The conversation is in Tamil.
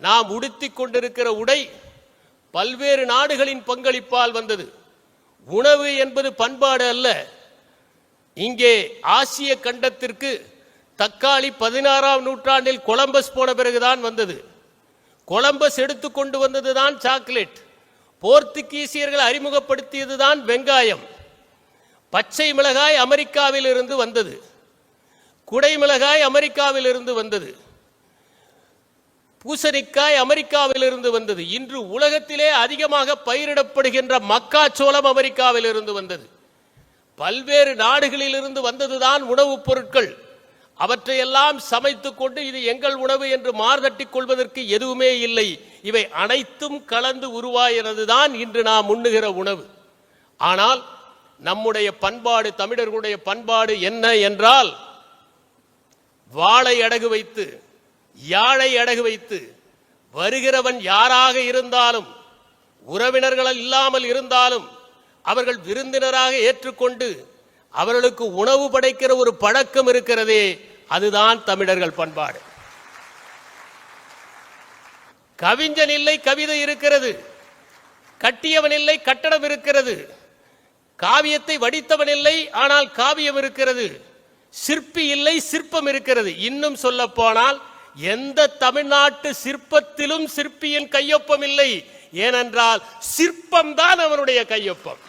நாம் உடுத்திக் கொண்டிருக்கிற உடை பல்வேறு நாடுகளின் பங்களிப்பால் வந்தது. உணவு என்பது பண்பாடு அல்ல. இங்கே ஆசிய கண்டத்திற்கு தக்காளி 16ஆம் நூற்றாண்டில் கொலம்பஸ் போன பிறகுதான் வந்தது. கொலம்பஸ் எடுத்துக்கொண்டு வந்ததுதான் சாக்லேட். போர்த்துகீசியர்கள் அறிமுகப்படுத்தியதுதான் வெங்காயம். பச்சை மிளகாய் அமெரிக்காவில் இருந்து வந்தது. குடை மிளகாய் அமெரிக்காவில் இருந்து வந்தது. பூசணிக்காய் அமெரிக்காவில் இருந்து வந்தது. இன்று உலகத்திலே அதிகமாக பயிரிடப்படுகின்ற மக்காச்சோளம் அமெரிக்காவில் இருந்து வந்தது. பல்வேறு நாடுகளில் இருந்து வந்ததுதான் உணவுப் பொருட்கள். அவற்றையெல்லாம் சமைத்துக் கொண்டு இது எங்கள் உணவு என்று மார்தட்டிக் கொள்வதற்கு எதுவுமே இல்லை. இவை அனைத்தும் கலந்து உருவாகிறதுதான் இன்று நாம் உண்ணுகிற உணவு. ஆனால் நம்முடைய பண்பாடு, தமிழர்களுடைய பண்பாடு என்ன என்றால், வாளை அடகு வைத்து, யாழை அடகு வைத்து, வருகிறவன் யாராக இருந்தாலும், உறவினர்கள் இல்லாமல் இருந்தாலும் அவர்கள் விருந்தினராக ஏற்றுக்கொண்டு அவர்களுக்கு உணவு படைக்கிற ஒரு பழக்கம் இருக்கிறதே, அதுதான் தமிழர்கள் பண்பாடு. கவிஞன் இல்லை, கவிதை இருக்கிறது. கட்டியவன் இல்லை, கட்டடம் இருக்கிறது. காவியத்தை வடித்தவன் இல்லை, ஆனால் காவியம் இருக்கிறது. சிற்பி இல்லை, சிற்பம் இருக்கிறது. இன்னும் சொல்ல போனால் எந்த தமிழ்நாட்டு சிற்பத்திலும் சிற்பியின் கையொப்பம் இல்லை. ஏனென்றால் சிற்பம் தான் அவனுடைய கையொப்பம்.